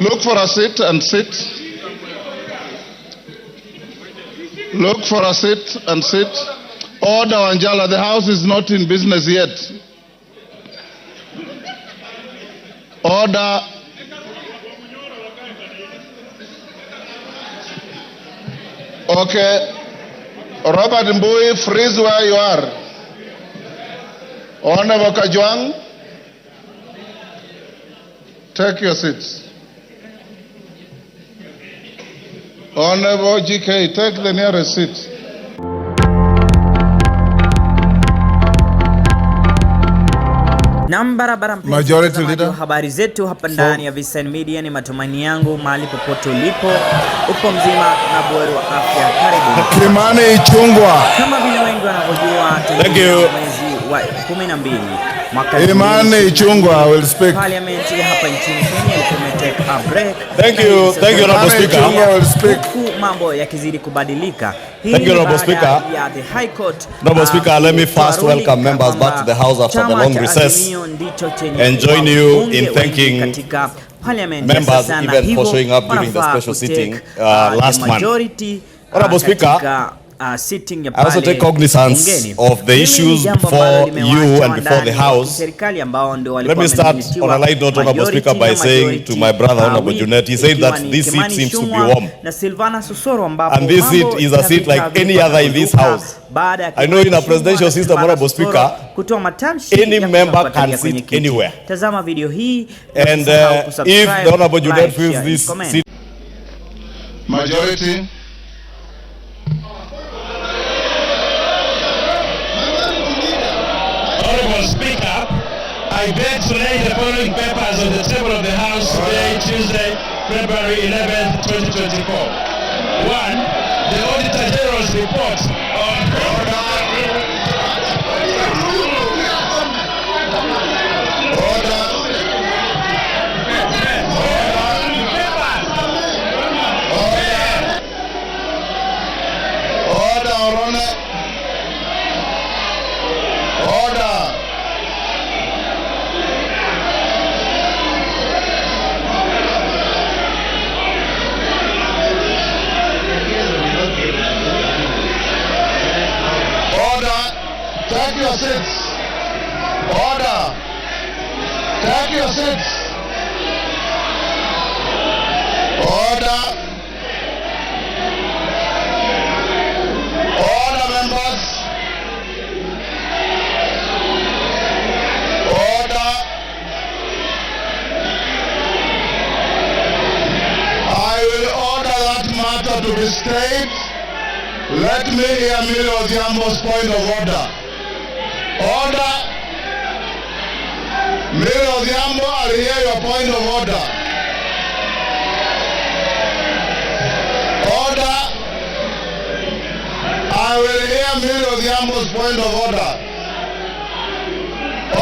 Look for a seat and sit. Look for a seat and sit. Order, Wanjala, the house is not in business yet. Order. Okay. Robert Mbui, freeze where you are. Honorable Kajwang, take your seats. Honorable GK, take the nearest seat. Barabara Majority Leader, habari zetu hapa ndani ya Vision Media. Ni matumaini yangu mahali popote ulipo uko mzima na buheri wa afya. Karibu. Kimani Ichung'wah. Kama vile wengi wanavyojua, mwezi wa 12 mwaka Kimani Ichung'wah will speak. Parliament hapa nchini Kenya ilikuwa take a break. Thank you, Honorable Speaker. Will speak. Mambo yakizidi kubadilika. Thank you, Honorable Speaker. The High Court. Honorable Speaker, let me first welcome members back to the House after the long recess and join you in thanking members even for showing up during the special sitting last month. Honorable Speaker, I also take cognizance of the issues before you and before the House. Let me start on a light note, Honorable Speaker, by saying to my brother, Honorable Junet, he said that this seat seems to be warm. And this seat is a seat like any other in this House. I know in a presidential system, Honorable Speaker, any member can sit anywhere. And if the Honorable Junet feels this seat... Majority. Honorable Speaker, I beg to lay the following papers on the table of the House today, Tuesday, February 11th, 2024. 1. The Auditor General's report on... Take your seats. Order. Take your seats. Order. Order, members. Order. I will order that matter to be stayed. Let me hear Millie Odhiambo's point of order. Order. Millie Odhiambo, I'll hear your point of order. Order. I will hear Millie Odhiambo's point of order.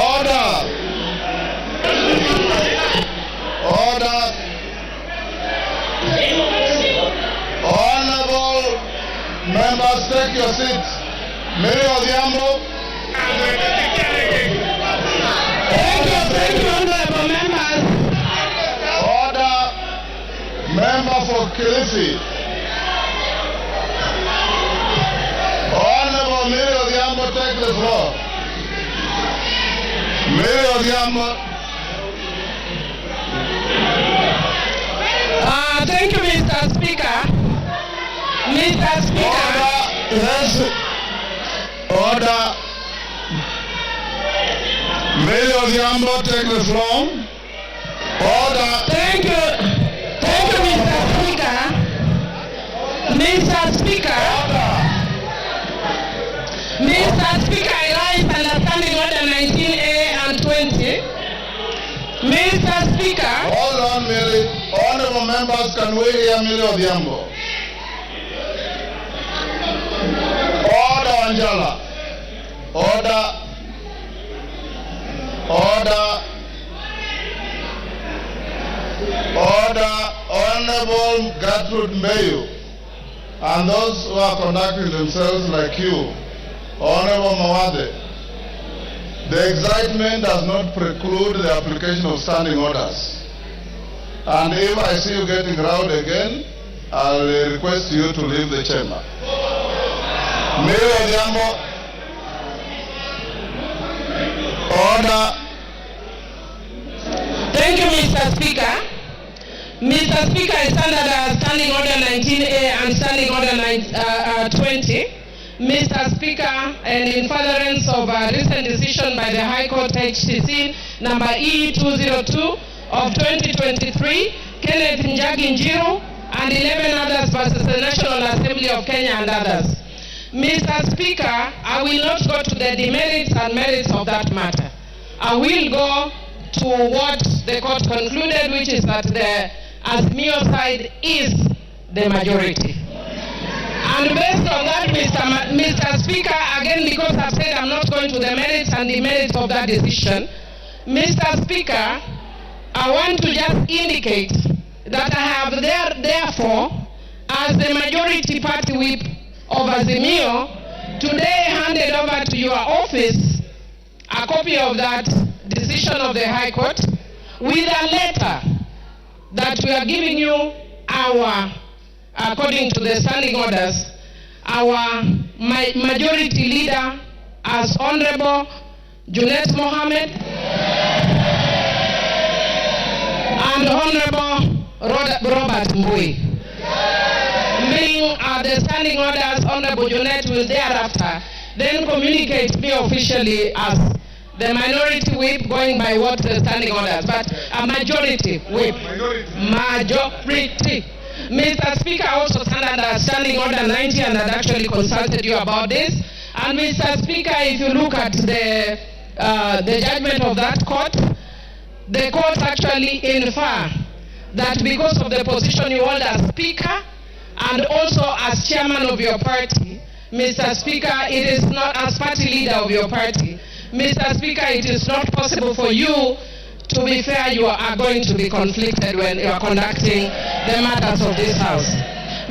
Order. Order. Honorable members, take your seats. Millie Odhiambo. Thank you, honorable members. Order. Member for Kilifi. Honorable Millie Odhiambo, take the floor. Millie Odhiambo. Thank you, Mr. Speaker. Mr. Speaker. Order. Yes. Order. Millie Odhiambo, take the floor. Order. Thank you. Thank you, Mr. Speaker. Mr. Speaker. Order. Mr. Speaker, I rise understanding order 19A and 20. Mr. Speaker. Hold on, Millie. Honorable members, can we hear Millie Odhiambo? Order, Angela. Order. Order. Order. Honorable Gertrude Mbeyu and those who are conducting themselves like you, Honorable Mawade, the excitement does not preclude the application of standing orders. And if I see you getting loud again, I'll request you to leave the chamber. Mayor Odhiambo, order. Thank you, Mr. Speaker. Mr. Speaker, I stand under Standing Order 19A and Standing Order 20. Mr. Speaker, and in furtherance of a recent decision by the High Court HCC number E202 of 2023, Kenneth Njagi Njiru and 11 others versus the National Assembly of Kenya and others. Mr. Speaker, I will not go to the demerits and merits of that matter. I will go to what the court concluded, which is that the Azimio side is the majority. And based on that, Mr. Speaker, again, because I've said I'm not going to the merits and demerits of that decision, Mr. Speaker, I want to just indicate that I have therefore, as the majority party whip of Azimio, today handed over to your office a copy of that decision of the High Court with a letter that we are giving you our, according to the standing orders, our majority leader as Honorable Junet Mohammed and Honorable Robert Mbui. Being the standing orders, Honorable Junet will thereafter then communicate me officially as the minority whip, going by what the standing orders, but a majority whip. Majority. Mr. Speaker, I also stand under Standing Order 90 and had actually consulted you about this. And Mr. Speaker, if you look at the judgment of that court, the court actually infer that because of the position you hold as Speaker and also as Chairman of your party, Mr. Speaker, it is not as party leader of your party. Mr. Speaker, it is not possible for you, to be fair, you are going to be conflicted when you are conducting the matters of this House.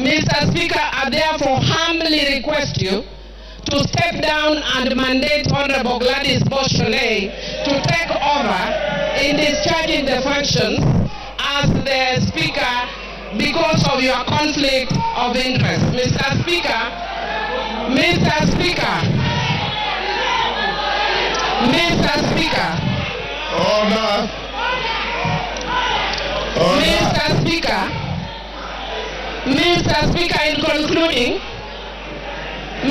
Mr. Speaker, I therefore humbly request you to step down and mandate Honorable Gladys Boschole to take over in discharging the functions as the Speaker because of your conflict of interest. Mr. Speaker, Mr. Speaker, Mr. Speaker. Order. Order. Mr. Speaker. Mr. Speaker, in concluding,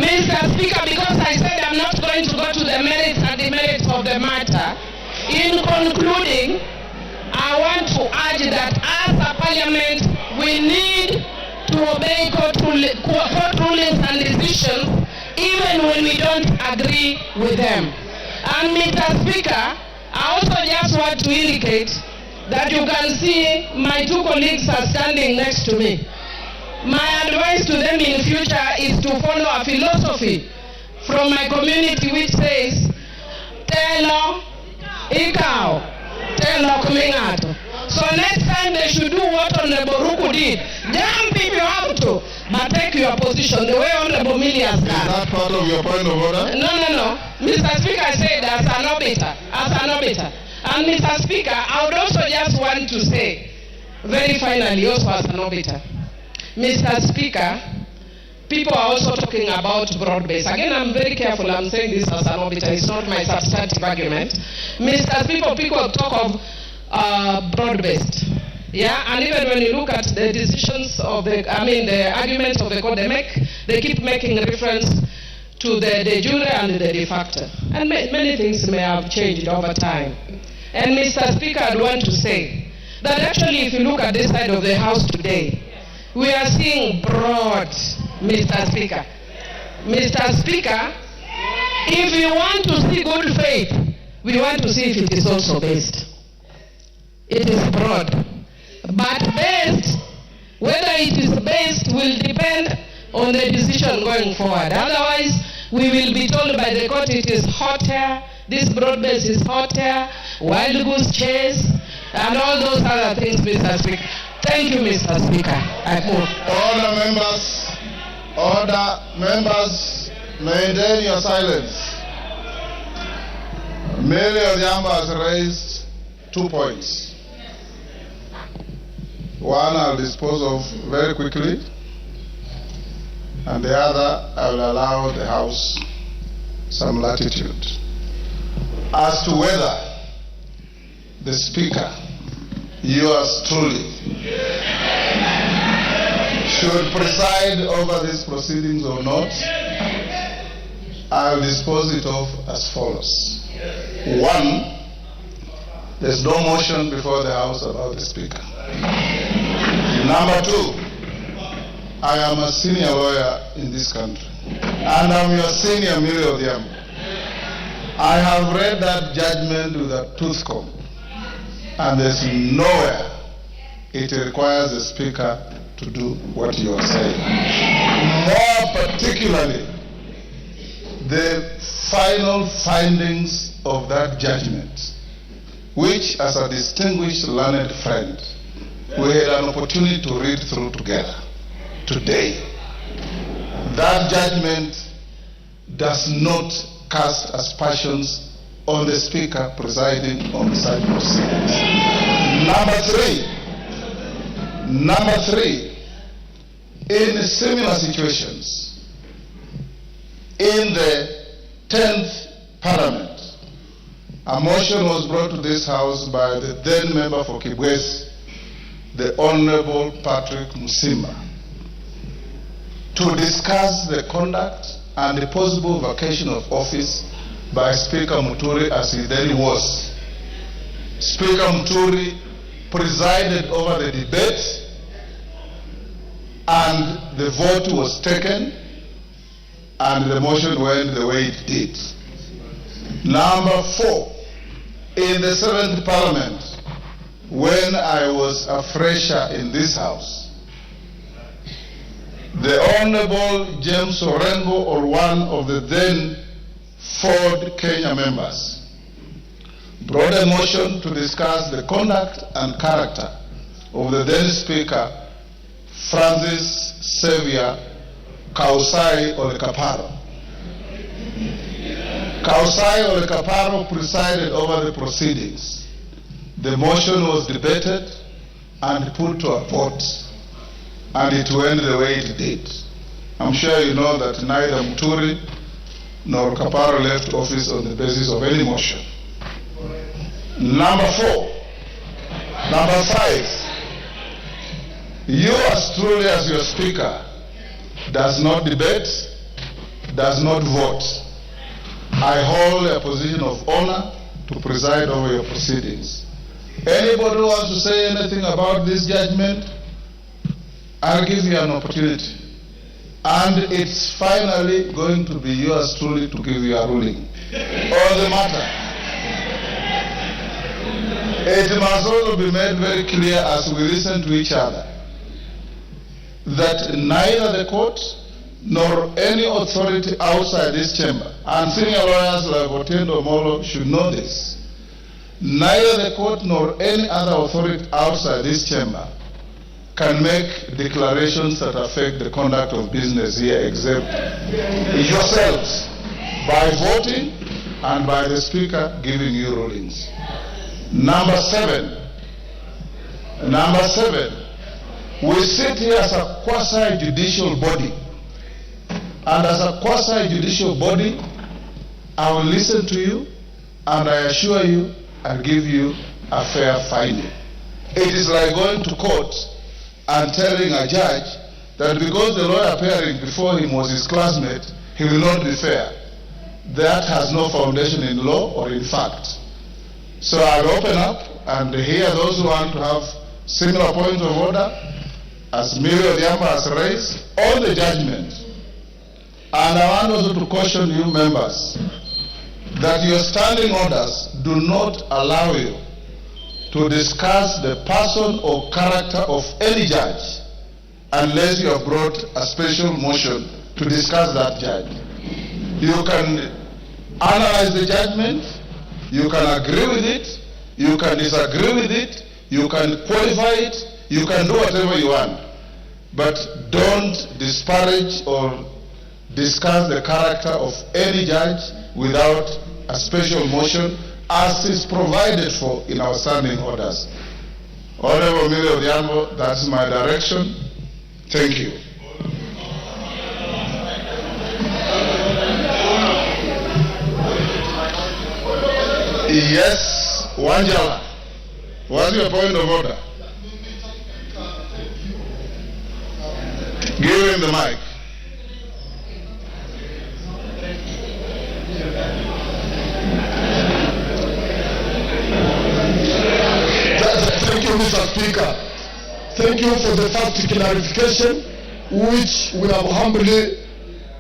Mr. Speaker, because I said I'm not going to go to the merits and demerits of the matter, in concluding, I want to urge that as a parliament, we need to obey court rulings and decisions, even when we don't agree with them. And Mr. Speaker, I also just want to indicate that you can see my two colleagues are standing next to me. My advice to them in future is to follow a philosophy from my community which says, Telo Ikao, Telo Kumingato. So next time they should do what Honorable Ruku did. Jump if you have to, but take your position the way Honorable Millie has done. Is that part of your point of order? No. Mr. Speaker, I said as an arbiter. And Mr. Speaker, I would also just want to say, very finally, also as an arbiter, Mr. Speaker, people are also talking about broad-based. Again, I'm very careful. I'm saying this as an arbiter. It's not my substantive argument. Mr. Speaker, people talk of broad-based. Yeah, and even when you look at the decisions of the arguments of the court, they keep making reference to the de jure and the de facto. And many things may have changed over time. And Mr. Speaker, I'd want to say that actually if you look at this side of the House today, we are seeing broad, Mr. Speaker. Mr. Speaker, if you want to see good faith, we want to see if it is also based. It is broad. But based, whether it is based will depend on the decision going forward. Otherwise, we will be told by the court it is hot air, this broad base is hot air, wild goose chase, and all those other things, Mr. Speaker. Thank you, Mr. Speaker. I move. Order, members. Order, members. Maintain your silence. Mayor Odhiambo has raised 2 points. One I'll dispose of very quickly, and the other I will allow the House some latitude. As to whether the Speaker, yours truly, should preside over these proceedings or not, I'll dispose it of as follows. One, there's no motion before the House about the Speaker. Number two, I am a senior lawyer in this country, and I'm your senior Millie Odhiambo. I have read that judgment with a tooth comb, and there's nowhere it requires the Speaker to do what you are saying. More particularly, the final findings of that judgment, which, as a distinguished learned friend, we had an opportunity to read through together today. That judgment does not cast aspersions on the Speaker presiding on such proceedings. Number three, in similar situations, in the 10th Parliament, a motion was brought to this House by the then member for Kibwezi, the Honorable Patrick Musimba, to discuss the conduct and the possible vacation of office by Speaker Muturi as he then was. Speaker Muturi presided over the debate, and the vote was taken, and the motion went the way it did. Number four, in the 7th Parliament, when I was a fresher in this House, the Honorable James Orengo, or one of the then Ford Kenya members, brought a motion to discuss the conduct and character of the then Speaker, Francis Xavier Kausai Olekaparo. Kausai Olekaparo presided over the proceedings. The motion was debated and put to a vote, and it went the way it did. I'm sure you know that neither Muturi nor Kaparo left office on the basis of any motion. Number five, you as truly as your Speaker does not debate, does not vote. I hold a position of honor to preside over your proceedings. Anybody who wants to say anything about this judgment, I'll give you an opportunity. And it's finally going to be yours truly to give you a ruling on the matter. It must also be made very clear as we listen to each other that neither the court nor any authority outside this chamber, and senior lawyers like Otendo Molo should know this, neither the court nor any other authority outside this chamber can make declarations that affect the conduct of business here except yourselves by voting and by the Speaker giving you rulings. Number seven, we sit here as a quasi-judicial body, and as a quasi-judicial body, I will listen to you, and I assure you, I'll give you a fair finding. It is like going to court and telling a judge that because the lawyer appearing before him was his classmate, he will not be fair. That has no foundation in law or in fact. So I'll open up and hear those who want to have similar points of order, as Millie Odhiambo has raised, on the judgment. And I want also to caution you members that your standing orders do not allow you to discuss the person or character of any judge unless you have brought a special motion to discuss that judge. You can analyze the judgment, you can agree with it, you can disagree with it, you can qualify it, you can do whatever you want. But don't disparage or discuss the character of any judge without a special motion as is provided for in our standing orders. Honorable Mary Odhiambo, that's my direction. Thank you. Yes, Wanjala. What's your point of order? Give him the mic. Thank you, Mr. Speaker. Thank you for the first clarification, which we have humbly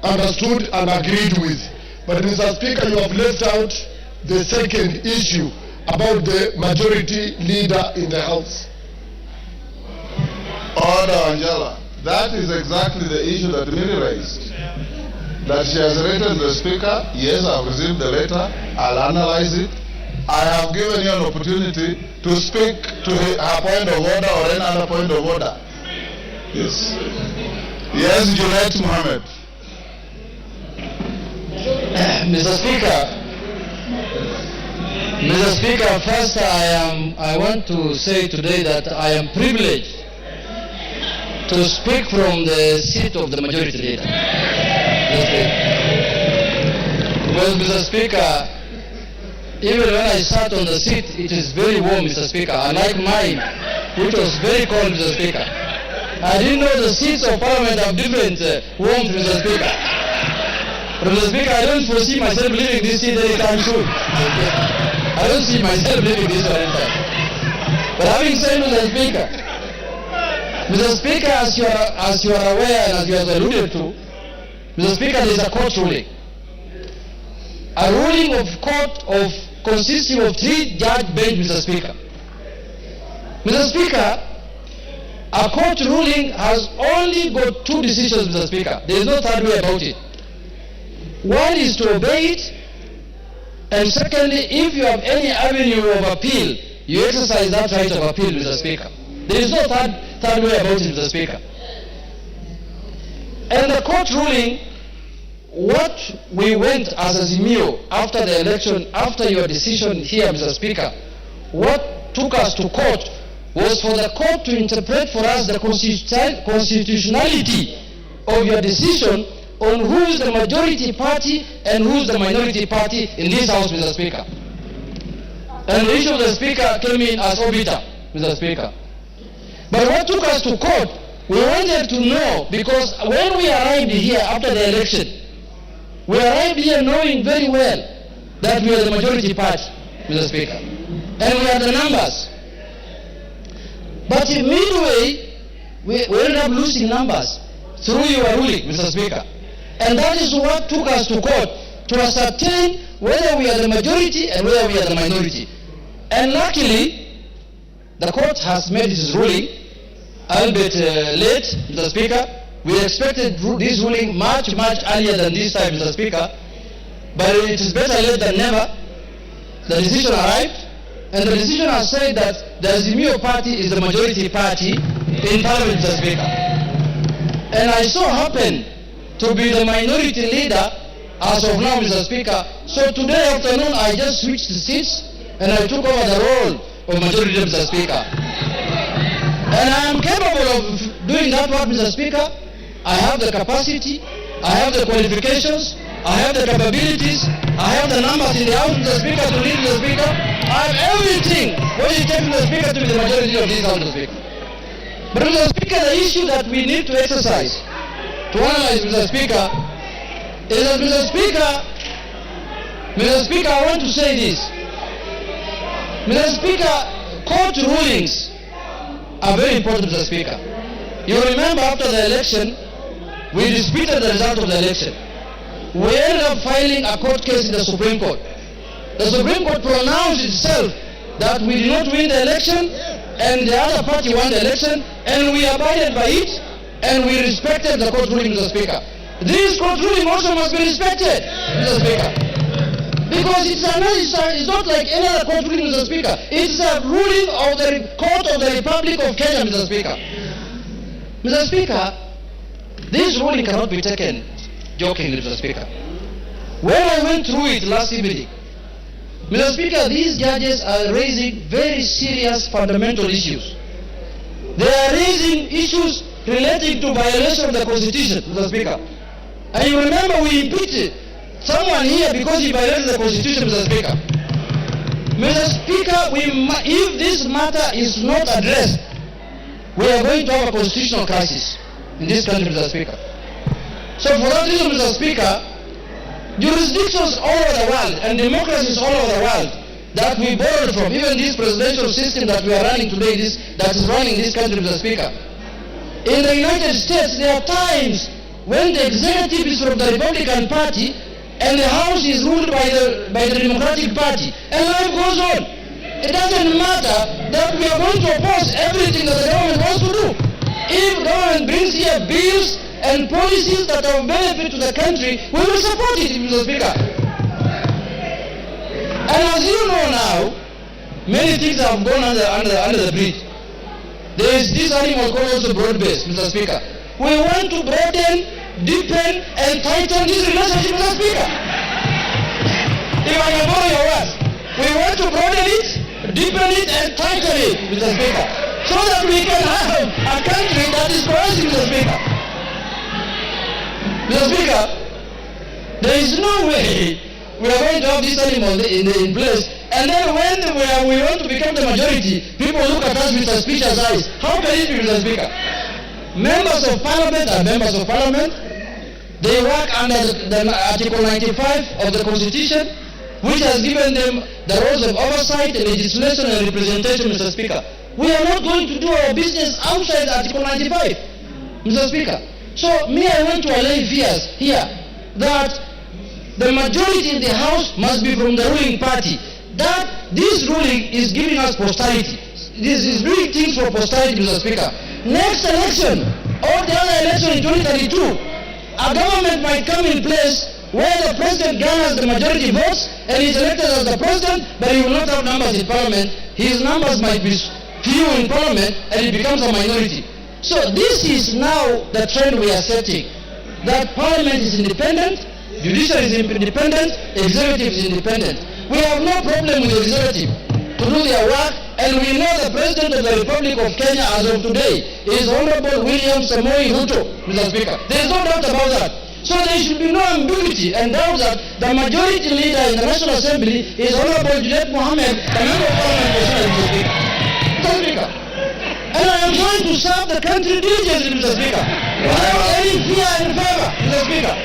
understood and agreed with. But Mr. Speaker, you have left out the second issue about the majority leader in the House. Order, Angela. That is exactly the issue that Mary raised. That she has written the Speaker. Yes, I've received the letter. I'll analyze it. I have given you an opportunity to speak to her point of order or any other point of order. Yes. Yes, Junaid Mohammed. Mr. Speaker, first I want to say today that I am privileged to speak from the seat of the majority leader. Well, Mr. Speaker, even when I sat on the seat, it is very warm, Mr. Speaker, unlike mine, which was very cold, Mr. Speaker. I didn't know the seats of Parliament have different warmth, Mr. Speaker. But Mr. Speaker, I don't foresee myself leaving this seat anytime soon. I don't see myself leaving this one anytime. But having said, Mr. Speaker, as you are aware and as you have alluded to, Mr. Speaker, there is a court ruling. A ruling of court of consisting of 3-judge bench, Mr. Speaker. Mr. Speaker, a court ruling has only got 2 decisions, Mr. Speaker. There is no third way about it. One is to obey it, and secondly, if you have any avenue of appeal, you exercise that right of appeal, Mr. Speaker. There is no third way about it, Mr. Speaker. And the court ruling, what we went as a Zimio after the election, after your decision here, Mr. Speaker, what took us to court was for the court to interpret for us the constitutionality of your decision on who is the majority party and who is the minority party in this House, Mr. Speaker. And the issue of the Speaker came in as obiter, Mr. Speaker. But what took us to court, we wanted to know, because when we arrived here after the election, we arrived here knowing very well that we are the majority party, Mr. Speaker. And we had the numbers. But midway, we ended up losing numbers through your ruling, Mr. Speaker. And that is what took us to court, to ascertain whether we are the majority and whether we are the minority. And luckily, the court has made its ruling, albeit late, Mr. Speaker. We expected this ruling much earlier than this time, Mr. Speaker. But it is better late than never. The decision arrived, and the decision has said that the Azimio party is the majority party in Parliament, Mr. Speaker. And I so happen to be the minority leader as of now, Mr. Speaker. So today afternoon, I just switched the seats, and I took over the role of majority leader, Mr. Speaker. And I am capable of doing that work, Mr. Speaker. I have the capacity, I have the qualifications, I have the capabilities, I have the numbers in the House, Mr. Speaker, to lead, Mr. Speaker. I have everything what it takes, Mr. Speaker, to be the majority of this House, Mr. Speaker. But, Mr. Speaker, the issue that we need to exercise, to analyze, Mr. Speaker, is that, Mr. Speaker, I want to say this. Mr. Speaker, court rulings are very important, Mr. Speaker. You remember after the election, we disputed the result of the election. We ended up filing a court case in the Supreme Court. The Supreme Court pronounced itself that we did not win the election and the other party won the election, and we abided by it and we respected the court ruling, Mr. Speaker. This court ruling also must be respected, Mr. Speaker. Because it's not like any other court ruling, Mr. Speaker. It's a ruling of the Court of the Republic of Kenya, Mr. Speaker. Mr. Speaker, this ruling cannot be taken jokingly, Mr. Speaker. When I went through it last evening, Mr. Speaker, these judges are raising very serious fundamental issues. They are raising issues relating to violation of the Constitution, Mr. Speaker. And you remember we impeached someone here because he violated the Constitution, Mr. Speaker. Mr. Speaker, if this matter is not addressed, we are going to have a constitutional crisis in this country, Mr. Speaker. So for that reason, Mr. Speaker, jurisdictions all over the world and democracies all over the world that we borrowed from, even this presidential system that we are running today, that is running this country, Mr. Speaker. In the United States, there are times when the executive is from the Republican Party and the House is ruled by the Democratic Party, and life goes on. It doesn't matter that we are going to oppose everything that the government wants to do. If government brings here bills and policies that are of benefit to the country, we will support it, Mr. Speaker. And as you know now, many things have gone under the bridge. There is this animal called also broad-based, Mr. Speaker. We want to broaden, deepen, and tighten this relationship, Mr. Speaker. If I can borrow your words, we want to broaden it, deepen it, and tighten it, Mr. Speaker, so that we can have a country that is cohesive, Mr. Speaker. Mr. Speaker, there is no way we are going to have this animal in place, and then when we want to become the majority, people look at us with suspicious eyes. How can it be, Mr. Speaker? Members of Parliament are members of Parliament. They work under the Article 95 of the Constitution, which has given them the roles of oversight, legislation, and representation, Mr. Speaker. We are not going to do our business outside Article 95, Mr. Speaker. So, I want to allay fears here that the majority in the House must be from the ruling party. That this ruling is giving us posterity. This is doing things for posterity, Mr. Speaker. Next election, or the other election in 2032, a government might come in place where the president garners the majority votes and is elected as the president, but he will not have numbers in Parliament. His numbers might be few in Parliament, and he becomes a minority. So this is now the trend we are setting, that Parliament is independent, judiciary is independent, executive is independent. We have no problem with the executive to do their work, and we know the President of the Republic of Kenya as of today is Honorable William Samoei Ruto, Mr. Speaker. There is no doubt about that. So there should be no ambiguity and doubt that the majority leader in the National Assembly is Honorable Juliet Mohammed, the Member of Parliament for Senate, Mr. Speaker. Mr. Speaker. And I am trying to serve the country diligently, Mr. Speaker, without any fear and favor, Mr. Speaker.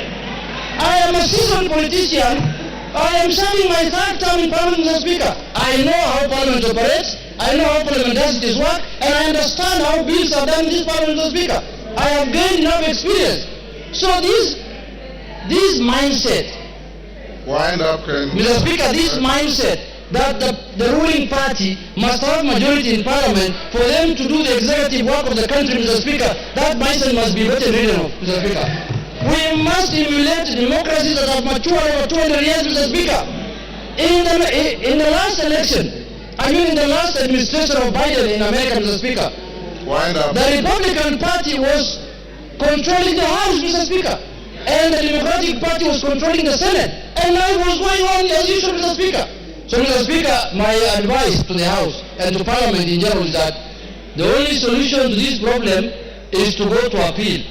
I am a seasoned politician. I am serving my third term in Parliament, Mr. Speaker. I know how Parliament operates, I know how Parliament does its work, and I understand how bills are done in this Parliament, Mr. Speaker. I have gained enough experience. So this mindset, Mr. Speaker, this mindset that the ruling party must have majority in Parliament for them to do the executive work of the country, Mr. Speaker, that mindset must be better ridden of, Mr. Speaker. We must emulate democracies that have matured over 200 years, Mr. Speaker. In the last election, in the last administration of Biden in America, Mr. Speaker, the Republican Party was controlling the House, Mr. Speaker, and the Democratic Party was controlling the Senate, and life was going on as usual, Mr. Speaker. So, Mr. Speaker, my advice to the House and to Parliament in general is that the only solution to this problem is to go to appeal.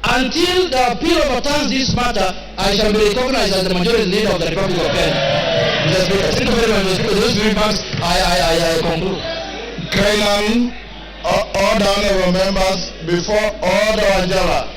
Until the appeal overturns this matter, I shall be recognized as the majority leader of the Republic of Kenya. Mr. Speaker, thank you very much, Mr. Speaker. Those 3 remarks, I conclude. Kainan, all the honorable members, before Order Angela.